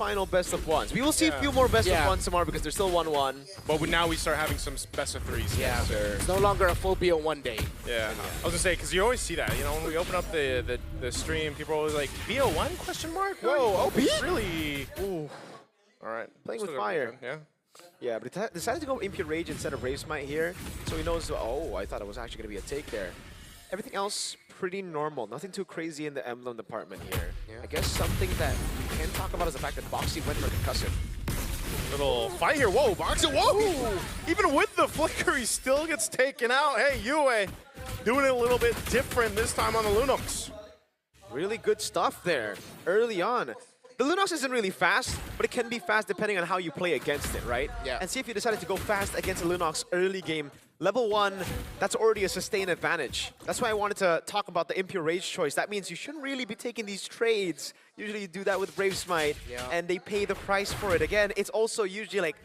final best of ones. We will see a few more best of ones tomorrow because there's still 1-1. But now we start having some best of threes. Yeah, it's no longer a full BO1 day. Yeah, I was gonna say, because you always see that, you know, when we open up the stream, people are always like, BO1 question mark? Whoa, OP? Really? Ooh. All right. Playing with fire. Yeah. Yeah, but he decided to go Impure Rage instead of Brave Smite here, so he knows, oh, I thought it was actually going to be a take there. Everything else, pretty normal. Nothing too crazy in the emblem department here. Yeah. I guess something that we can talk about is the fact that Boxy went for concussive. Little fight here. Whoa, Boxy, whoa! Ooh. Even with the flicker, he still gets taken out. Hey, Yue doing it a little bit different this time on the Lunox. Really good stuff there early on. The Lunox isn't really fast, but it can be fast depending on how you play against it, right? Yeah. And see if you decided to go fast against a Lunox early game. Level 1, that's already a sustained advantage. That's why I wanted to talk about the Impure Rage choice. That means you shouldn't really be taking these trades. Usually you do that with Brave Smite, and they pay the price for it. Again, it's also usually like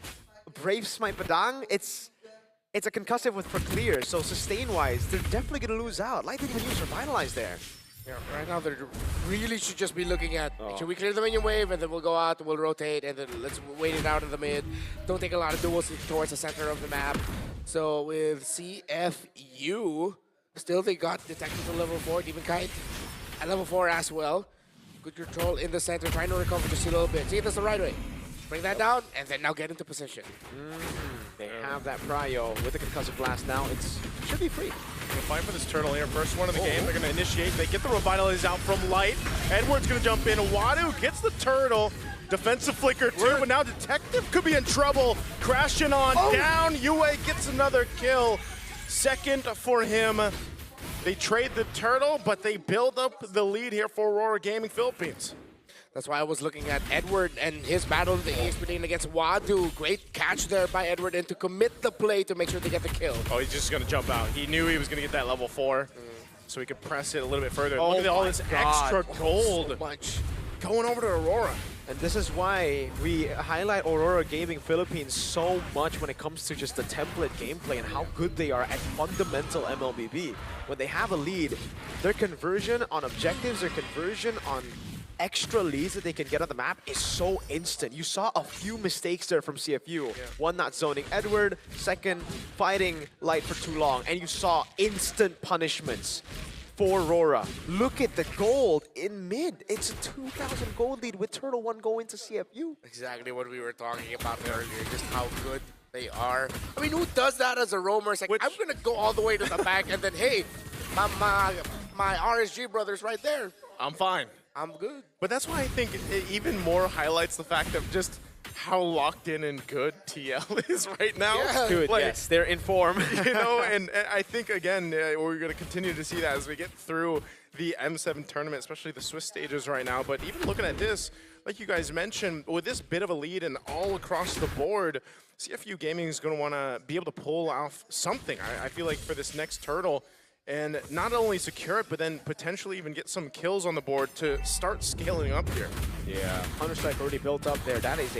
Brave Smite Padang, it's a concussive with for clear, so sustain-wise, they're definitely going to lose out. Light didn't even use Revitalize there. Yeah, right now they really should just be looking at, should we clear the minion wave and then we'll go out, we'll rotate, and then let's wait it out in the mid. Don't take a lot of duels towards the center of the map. So with CFU, still they got detected to level 4, Demon Kite at level 4 as well. Good control in the center, trying to recover just a little bit. See, that's the right way. Bring that down, and then now get into position. They have that prio with the concussive blast now. It should be free. Gonna fight for this turtle here. First one of the game. They're gonna initiate. They get the Revitalize out from Light. Edward's gonna jump in. Wadu gets the turtle. Defensive flicker too, but now Detective could be in trouble. Crashing on down. Yue gets another kill. Second for him. They trade the turtle, but they build up the lead here for Aurora Gaming Philippines. That's why I was looking at Edward and his battle that he's putting against Wadu. Great catch there by Edward, and to commit the play to make sure they get the kill. Oh, he's just going to jump out. He knew he was going to get that level 4, so he could press it a little bit further. Look at all this extra gold So much going over to Aurora. And this is why we highlight Aurora Gaming Philippines so much when it comes to just the template gameplay and how good they are at fundamental MLBB. When they have a lead, their conversion on objectives, their conversion on extra leads that they can get on the map is so instant. You saw a few mistakes there from CFU. One, not zoning Edward. Second, fighting Light for too long. And you saw instant punishments for Aurora. Look at the gold in mid. It's a 2,000 gold lead with Turtle 1 going to CFU. Exactly what we were talking about earlier, just how good they are. I mean, who does that as a roamer? It's like, I'm going to go all the way to the back, and then, hey, my RSG brother's right there. I'm fine. I'm good. But that's why I think it even more highlights the fact of just how locked in and good TL is right now. Yeah. Dude, like, yes, they're in form. You know, and I think, again, we're going to continue to see that as we get through the M7 tournament, especially the Swiss stages right now. But even looking at this, like you guys mentioned, with this bit of a lead and all across the board, CFU Gaming is going to want to be able to pull off something. I feel like for this next turtle, and not only secure it, but then potentially even get some kills on the board to start scaling up here. Yeah, Counter-Strike already built up there. That is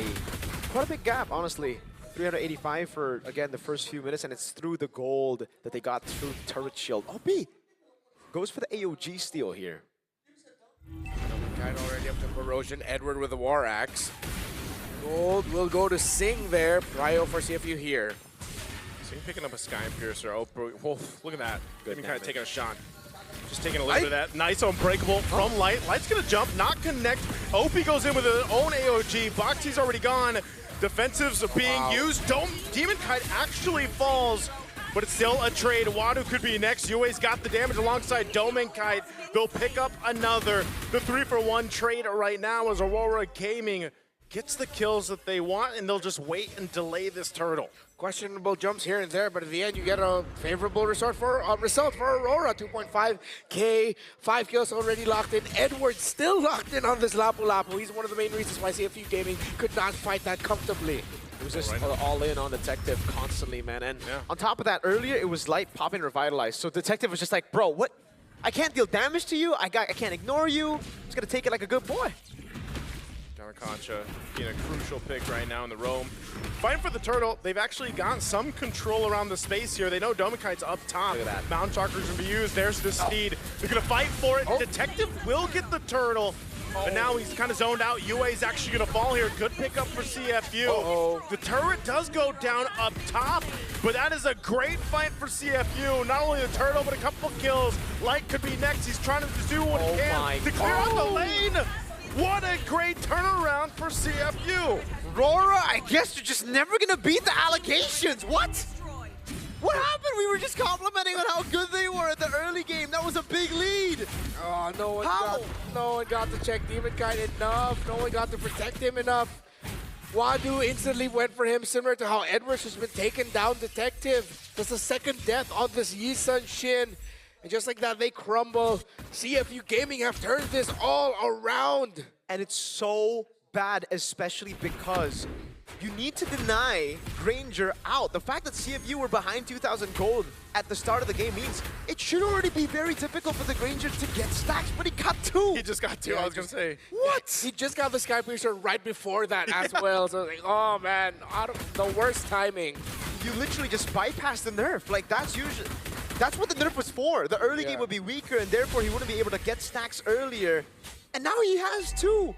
quite a big gap, honestly. 385 for, again, the first few minutes, and it's through the gold that they got through the turret shield. OP goes for the AOG steal here. Kind of already up to Corrosion. Edward with the War Axe. Gold will go to Sing there. Prio for CFU here. Sing picking up a Sky Piercer. Oh, look at that. Good Even kind of damage. taking a shot. Just taking a little bit of that. Nice unbreakable from Light. Light's going to jump, not connect. OP goes in with his own AOG. Boxy's already gone. Defensives are being used. Demon Kite actually falls, but it's still a trade. Wadu could be next. Yue's got the damage alongside Demon Kite. They'll pick up another. The 3-for-1 trade right now as Aurora Gaming gets the kills that they want, and they'll just wait and delay this turtle. Questionable jumps here and there, but in the end, you get a favorable result for Aurora. 2.5K, 5 kills already locked in. Edward still locked in on this Lapu Lapu. He's one of the main reasons why CFU Gaming could not fight that comfortably. It was just all in on Detective constantly, man. And on top of that, earlier it was Light popping Revitalize. So Detective was just like, bro, what? I can't deal damage to you. I can't ignore you. I'm just gonna take it like a good boy. Concha being a crucial pick right now in the roam. Fighting for the turtle, they've actually got some control around the space here. They know Domikite's up top. Look at that. Mount Chakras gonna be used. There's the speed. They're gonna fight for it. Detective will get the turtle. but now he's kind of zoned out. UA is actually going to fall here. Good pickup for CFU. The turret does go down up top, but that is a great fight for CFU. Not only the turtle, but a couple kills. Light could be next. He's trying to do what he can to clear out the lane. What a great turnaround for CFU. Aurora, I guess you're just never going to beat the allegations. What? What happened? We were just complimenting on how good they were at the early game. That was a big lead. Oh, no one got to check Demon Kite enough. No one got to protect him enough. Wadu instantly went for him, similar to how Edwards has been taken down Detective. That's the second death on this Yi-Sun Shin. And just like that, they crumble. CFU Gaming have turned this all around. And it's so bad, especially because you need to deny Granger out. The fact that CFU were behind 2,000 gold at the start of the game means it should already be very difficult for the Granger to get stacks, but he got 2. He just got 2, I was going to say. What? He just got the Sky Piercer right before that as well. So like, oh man, out of the worst timing. You literally just bypassed the nerf. Like that's what the nerf was for. The early game would be weaker and therefore he wouldn't be able to get stacks earlier. And now he has 2.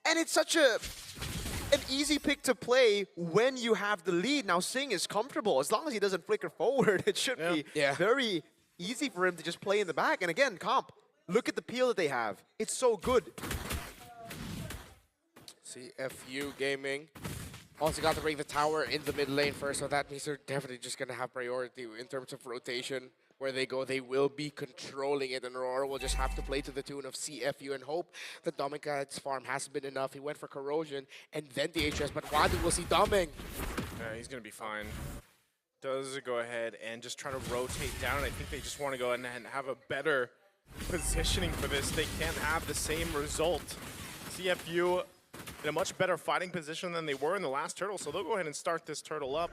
And it's such an easy pick to play when you have the lead. Now Sing is comfortable. As long as he doesn't flicker forward, it should be very easy for him to just play in the back. And again, Comp, look at the peel that they have. It's so good. CFU Gaming also got to bring the tower in the mid lane first, so that means they're definitely just going to have priority in terms of rotation. Where they go, they will be controlling it, and Aurora will just have to play to the tune of CFU and hope that Dominica's farm has been enough. He went for Corrosion and then the HS, but Wadu will see Doming. Yeah, he's going to be fine. Does go ahead and just try to rotate down. I think they just want to go ahead and have a better positioning for this. They can't have the same result. CFU in a much better fighting position than they were in the last turtle, so they'll go ahead and start this turtle up.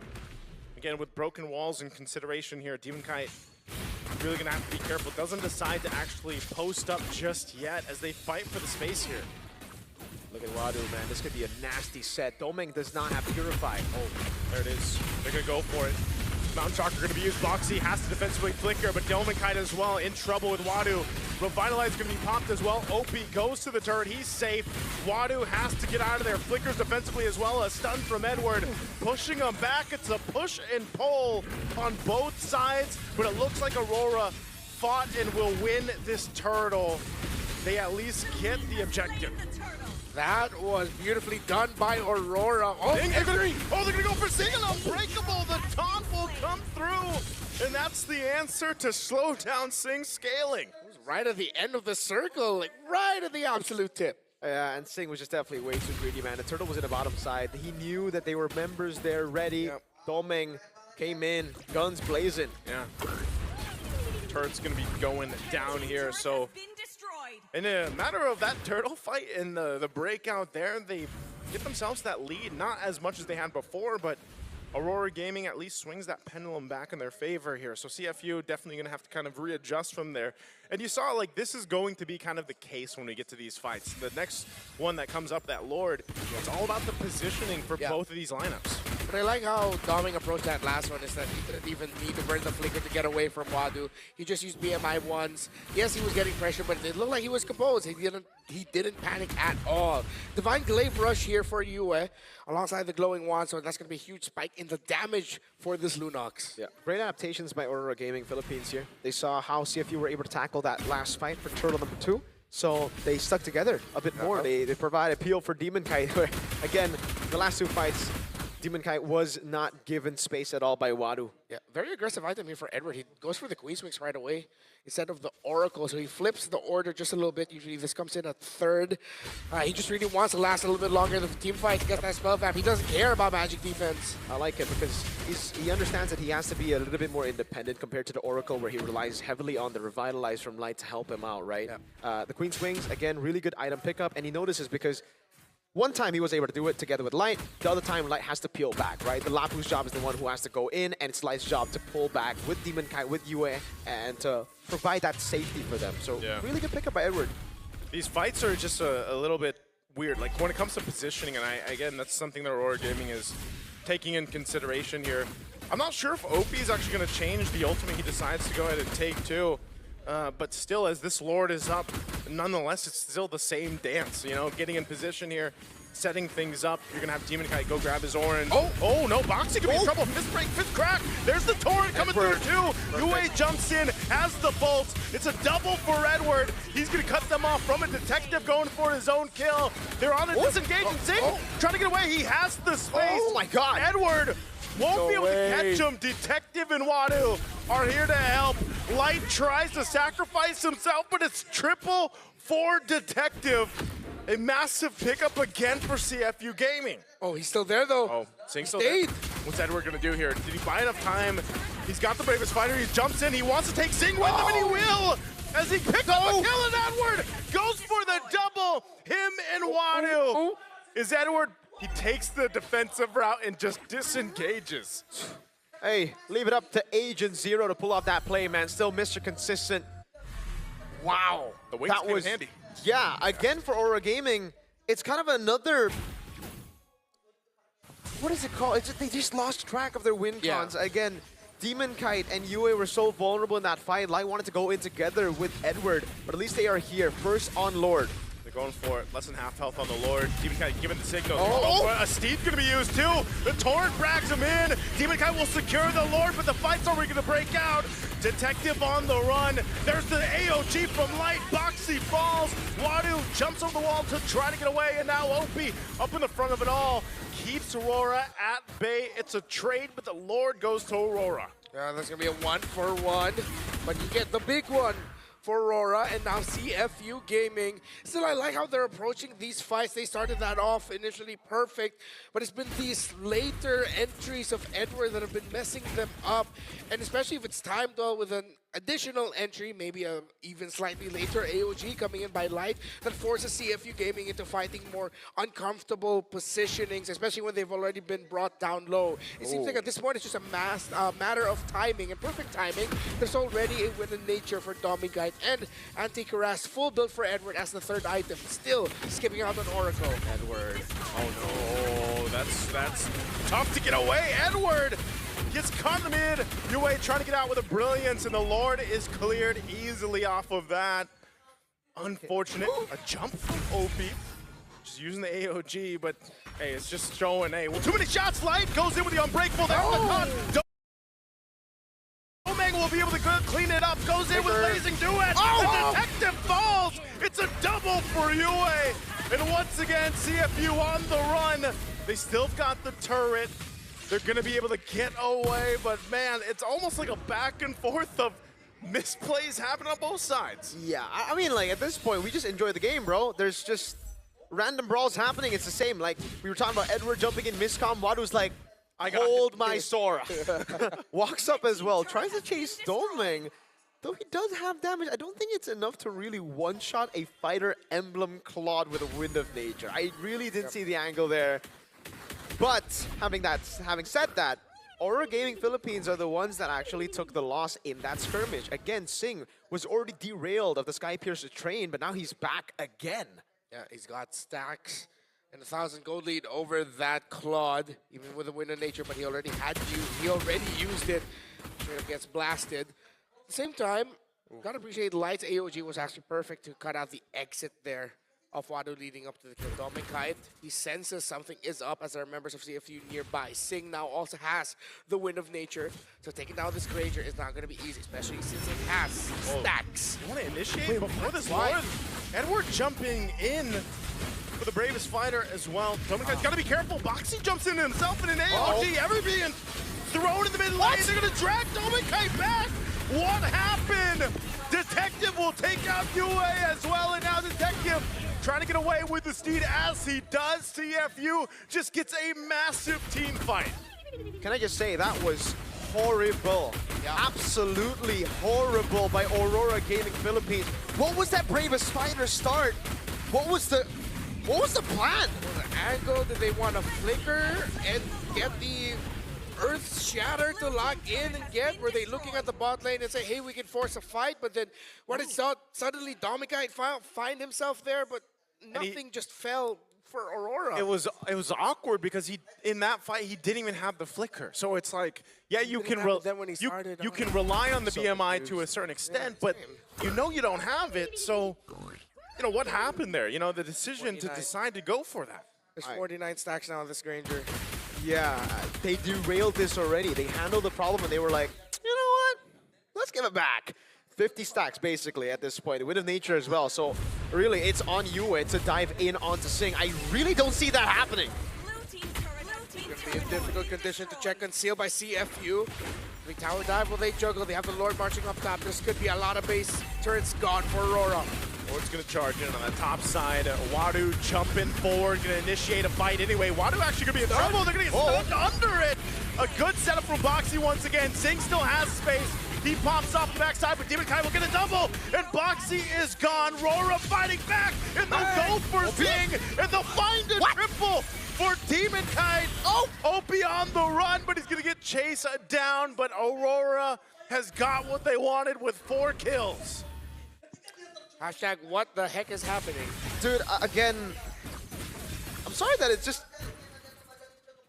Again, with broken walls in consideration here, Demon Kite really gonna have to be careful. Doesn't decide to actually post up just yet as they fight for the space here. Look at Wadu, man. This could be a nasty set. Doming does not have Purify. Oh, there it is. They're gonna go for it. Mountain Shocker gonna be used. Boxy has to defensively flicker, but Demon Kite as well in trouble with Wadu. Revitalize gonna be popped as well. OP goes to the turret. He's safe. Wadu has to get out of there. Flickers defensively as well. A stun from Edward. Pushing him back. It's a push and pull on both sides, but it looks like Aurora fought and will win this turtle. They at least get the objective. That was beautifully done by Aurora. Oh, they're gonna go for single unbreakable. The taunt will come through, and that's the answer to slow down Sing scaling. It was right at the end of the circle, like right at the absolute tip. Yeah, and Sing was just definitely way too greedy, man. The turtle was in the bottom side. He knew that they were members there ready. Yep. Doming came in, guns blazing. Yeah. Turret's gonna be going down here, so in a matter of that turtle fight and the breakout there, they get themselves that lead. Not as much as they had before, but Aurora Gaming at least swings that pendulum back in their favor here. So CFU definitely going to have to kind of readjust from there. And you saw, like, this is going to be kind of the case when we get to these fights. The next one that comes up, that Lord, it's all about the positioning for both of these lineups. But I like how Doming approached that last one, is that he didn't even need to burn the flicker to get away from Wadu. He just used BMI once. Yes, he was getting pressure, but it looked like he was composed. He didn't panic at all. Divine Glaive Rush here for Yue, alongside the Glowing Wand, so that's going to be a huge spike in the damage for this Lunox. Yeah, great adaptations by Aurora Gaming Philippines here. They saw how CFU were able to tackle that last fight for turtle number 2. So they stuck together a bit more. They provide appeal for Demon Kite, where, again, the last 2 fights, Demon Kite was not given space at all by Wadu. Yeah, very aggressive item here for Edward. He goes for the Queen Swings right away instead of the Oracle, so he flips the order just a little bit. Usually this comes in at 3rd. He just really wants to last a little bit longer. The team fight gets that spell vamp. He doesn't care about magic defense. I like it because he understands that he has to be a little bit more independent compared to the Oracle, where he relies heavily on the Revitalize from Light to help him out, right? Yeah. The Queen Swings, again, really good item pickup, and he notices because one time he was able to do it together with Light, the other time Light has to peel back, right? The Lapu's job is the one who has to go in, and it's Light's job to pull back with Demon Kite, with Yue, and to provide that safety for them. So really good pickup by Edward. These fights are just a little bit weird. Like when it comes to positioning, and again, that's something that Aurora Gaming is taking in consideration here. I'm not sure if OP is actually going to change the ultimate he decides to go ahead and take too. But still, as this Lord is up, nonetheless, it's still the same dance, you know, getting in position here, setting things up. You're gonna have Demon Kite go grab his orange. Oh no, Boxy could be in trouble. Fist break, fist crack. There's the torrent coming through too. Yue jumps in, has the bolt. It's a double for Edward. He's gonna cut them off from a detective going for his own kill. They're on a disengaging Zing, trying to get away. He has the space. Oh my God. Edward won't be able to catch him. Detective and Wadu are here to help. Light tries to sacrifice himself, but it's triple for Detective. A massive pickup again for CFU Gaming. Oh, he's still there though. Oh, Sing's still there. What's Edward gonna do here? Did he buy enough time? He's got the bravest fighter. He jumps in. He wants to take Sing with him, and he will. As he picks up a kill, and Edward goes for the double. Him and Wadu. Is Edward? He takes the defensive route and just disengages. Hey, leave it up to Agent Zero to pull off that play, man. Still Mr. Consistent. Wow. The wings came in handy. Yeah, again for Aurora Gaming, it's kind of another, what is it called? They just lost track of their win cons. Again, Demon Kite and Yue were so vulnerable in that fight. Light wanted to go in together with Edward, but at least they are here. First on Lord. They're going for it. Less than half health on the Lord. Demon Kite giving the signal. A Steve's going to be used too. The Torrent brags him in. Demon Kite will secure the Lord, but the fight's already going to break out. Detective on the run. There's the AOG from Light. Boxy falls. Wadu jumps over the wall to try to get away, and now Opie up in the front of it all. Keeps Aurora at bay. It's a trade, but the Lord goes to Aurora. Yeah, there's going to be a 1-for-1, but you get the big one for Aurora, and now CFU Gaming. Still, I like how they're approaching these fights. They started that off initially perfect, but it's been these later entries of Edward that have been messing them up, and especially if it's timed well with an additional entry, maybe a even slightly later AOG coming in by Light, that forces CFU Gaming into fighting more uncomfortable positionings, especially when they've already been brought down low. It seems like at this point it's just a matter of timing, and perfect timing. There's already a win in nature for Domingite and Anti-Cuirass, full build for Edward as the third item, still skipping out on Oracle. Edward, oh no, that's tough to get away. Edward gets caught in the mid. Yue trying to get out with a brilliance, and the Lord is cleared easily off of that. Unfortunate. A jump from OP. Just using the AOG, but hey, it's just showing, hey, well, too many shots. Light goes in with the Unbreakable. There's the cut. Domang will be able to clean it up. Goes in with Blazing Duet. The Detective falls. It's a double for Yue. And once again, CFU on the run. They still got the turret. They're going to be able to get away, but man, it's almost like a back and forth of misplays happening on both sides. Yeah, I mean, like, at this point, we just enjoy the game, bro. There's just random brawls happening. It's the same. Like, we were talking about Edward jumping in miscom. Wadu's like, hold my Sora. Walks up as well. Tries to chase Domang. Though he does have damage, I don't think it's enough to really one-shot a fighter emblem Claude with a Wind of Nature. I really didn't see the angle there. But having said that, Aurora Gaming Philippines are the ones that actually took the loss in that skirmish. Again, Sing was already derailed of the Skypiercer train, but now he's back again. Yeah, he's got stacks and 1,000 gold lead over that Claude, even with a Wind of Nature, but he already used it. Straight up gets blasted. At the same time, gotta appreciate Light's AOG was actually perfect to cut out the exit there of Wadu leading up to the kill. Domingite, he senses something is up as there are members of CFU nearby. Sing now also has the Wind of Nature, so taking down this Granger is not going to be easy, especially since it has stacks. You want to initiate before this Lord? Edward jumping in for the bravest fighter as well. Domingite's got to be careful. Boxy jumps in himself in an AOG. Every being thrown in the mid lane. They're going to drag Domingite back. What happened? Detective will take out Yue as well, and now Detective trying to get away with the steed as he does. CFU just gets a massive team fight. Can I just say, that was horrible. Yeah. Absolutely horrible by Aurora Gaming Philippines. What was that bravest fighter start? What was the plan? The angle, did they want to flicker and get the Earth Shatter to lock in and get? Were they looking at the bot lane and say, hey, we can force a fight? But then what it's suddenly Domingite find himself there, but nothing just fell for Aurora. It was awkward because in that fight he didn't even have the flicker. So it's like, yeah, you can rely on the BMI to a certain extent, but you know you don't have it. So you know, what happened there? You know, the decision to 49. decide to go for that. There's 49 stacks now on this Granger. Yeah, they derailed this already. They handled the problem and they were like, you know what? Let's give it back. 50 stacks basically at this point. Wind of Nature as well. So really, it's on Yue to dive in onto Sing. I really don't see that happening. It's going to be a difficult condition to check concealed by CFU. The tower dive, will they juggle? They have the Lord marching up top. This could be a lot of base turrets gone for Aurora. Lord's going to charge in on the top side. Wadu jumping forward, going to initiate a fight anyway. Wadu actually going to be in trouble. They're going to get stuck under it. A good setup from Boxy once again. Sing still has space. He pops off the backside, but Demon Kai will get a double, and Boxy is gone. Rora fighting back, and they'll go for Sing, and they'll find a triple for Demon Kai. Opie on the run, but he's going to get chased down, but Aurora has got what they wanted with 4 kills. Hashtag what the heck is happening? Dude, again, I'm sorry that it's just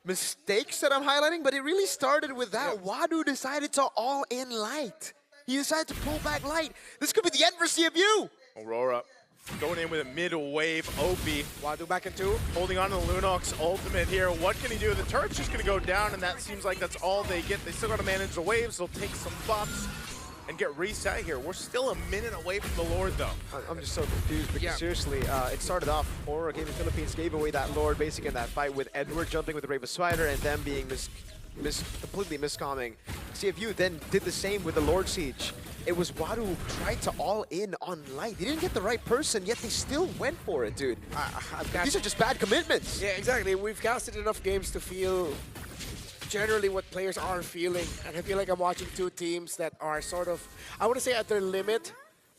mistakes that I'm highlighting, but it really started with that. Wadu decided to all in light. He decided to pull back light. This could be the end for CFU. Aurora going in with a mid-wave Opie. Wadu back in 2. Holding on to the Lunox ultimate here. What can he do? The turret's just going to go down, and that seems like that's all they get. They still got to manage the waves. They'll take some buffs and get reset here. We're still a minute away from the Lord, though. I'm just so confused because seriously, it started off, Aurora Gaming Philippines gave away that Lord basically in that fight with Edward jumping with the Brave Spider and them being completely miscomming. CFU then did the same with the Lord Siege. It was Wadu who tried to all in on light. They didn't get the right person, yet they still went for it, dude. These are just bad commitments. Yeah, exactly. We've casted enough games to feel generally what players are feeling, and I feel like I'm watching 2 teams that are sort of, I want to say at their limit,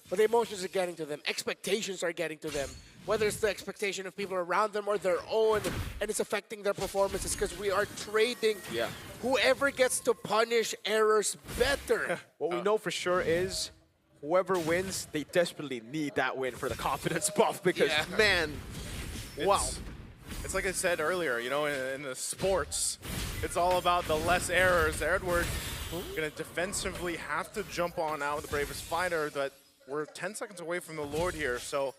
but the emotions are getting to them. Expectations are getting to them. Whether it's the expectation of people around them or their own, and it's affecting their performances because we are trading whoever gets to punish errors better. What we know for sure is whoever wins, they desperately need that win for the confidence buff because, man, wow. It's like I said earlier, you know, in the sports, it's all about the less errors. Edward going to defensively have to jump on out with the Bravest Fighter, but we're 10 seconds away from the Lord here, so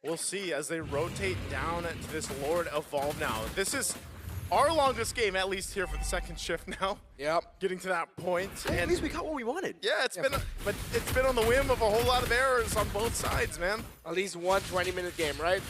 we'll see as they rotate down to this Lord evolve now. This is our longest game, at least here for the second shift now. Yep. Getting to that point. And at least we got what we wanted. Yeah, but it's been on the whim of a whole lot of errors on both sides, man. At least one 20-minute game, right?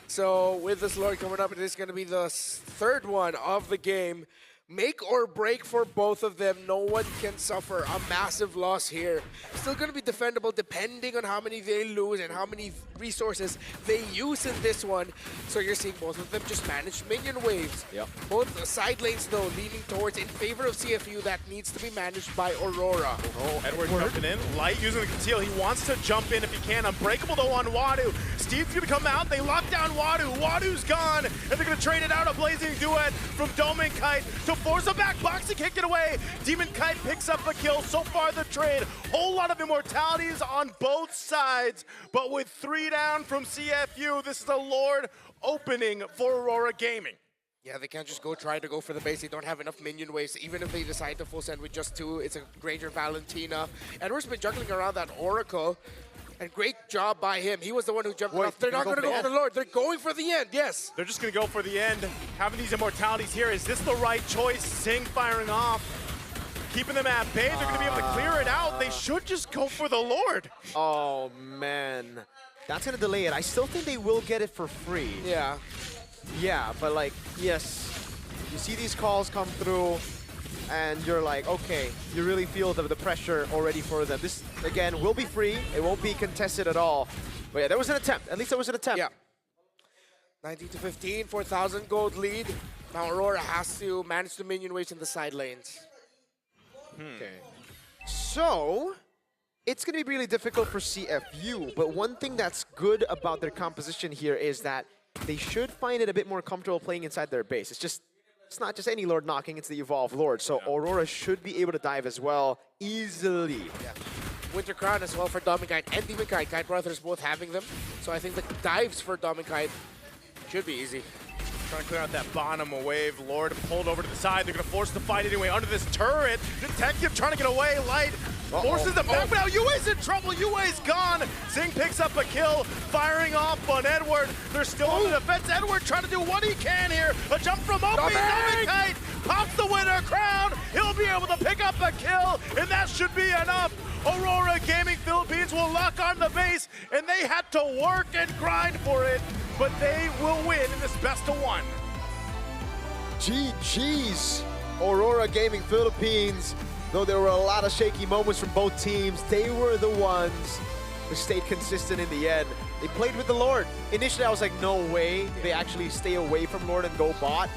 So with this Lord coming up, it is going to be the 3rd one of the game. Make or break for both of them. No one can suffer a massive loss here. Still going to be defendable depending on how many they lose and how many resources they use in this one. So you're seeing both of them just manage minion waves. Both side lanes, though, leaning towards in favor of CFU. That needs to be managed by Aurora. Edward jumping in. Light using the conceal. He wants to jump in if he can. Unbreakable, though, on Wadu. Steve's going to come out. They lock down Wadu. Wadu's gone. And they're going to trade it out. A blazing duet from Demon Kite to force a back. Boxy kicked it away. Demon Kite picks up a kill. So far, the trade. Whole lot of immortalities on both sides. But with 3 down from CFU, this is a Lord opening for Aurora Gaming. Yeah, they can't just try to go for the base. They don't have enough minion waves. Even if they decide to full send with just 2, it's a Granger Valentina. Edward's been juggling around that Oracle. And great job by him. He was the one who jumped off. They're not going to go for the Lord. They're going for the end, yes. They're just going to go for the end. Having these immortalities here. Is this the right choice? Sing firing off. Keeping them at bay. They're going to be able to clear it out. They should just go for the Lord. Oh, man. That's going to delay it. I still think they will get it for free. Yeah. Yeah, but like, yes. You see these calls come through. And you're like, okay, you really feel the pressure already for them. This, again, will be free. It won't be contested at all. But yeah, there was an attempt. At least there was an attempt. Yeah. 19-15, 4,000 gold lead. Now Aurora has to manage the minion waves in the side lanes. Okay. So, it's going to be really difficult for CFU. But one thing that's good about their composition here is that they should find it a bit more comfortable playing inside their base. It's not just any Lord knocking, it's the Evolved Lord. So Aurora should be able to dive as well, easily. Yeah. Winter Crown as well for Dominkite and Demon Kite. Kite Brothers both having them. So I think the dives for Dominkite should be easy. Trying to clear out that bottom wave. Lord pulled over to the side. They're going to force the fight anyway under this turret. Detective trying to get away. Light Forces them back, but now Yue's in trouble. Yue's gone. Zing picks up a kill, firing off on Edward. They're still on the defense. Edward trying to do what he can here. A jump from Opie. Kite pops the winner crown. He'll be able to pick up a kill, and that should be enough. Aurora Gaming Philippines will lock on the base, and they had to work and grind for it, but they will win in this best of one. GG's, Aurora Gaming Philippines. Though there were a lot of shaky moments from both teams, they were the ones who stayed consistent in the end. They played with the Lord. Initially, I was like, no way they actually stay away from Lord and go bot.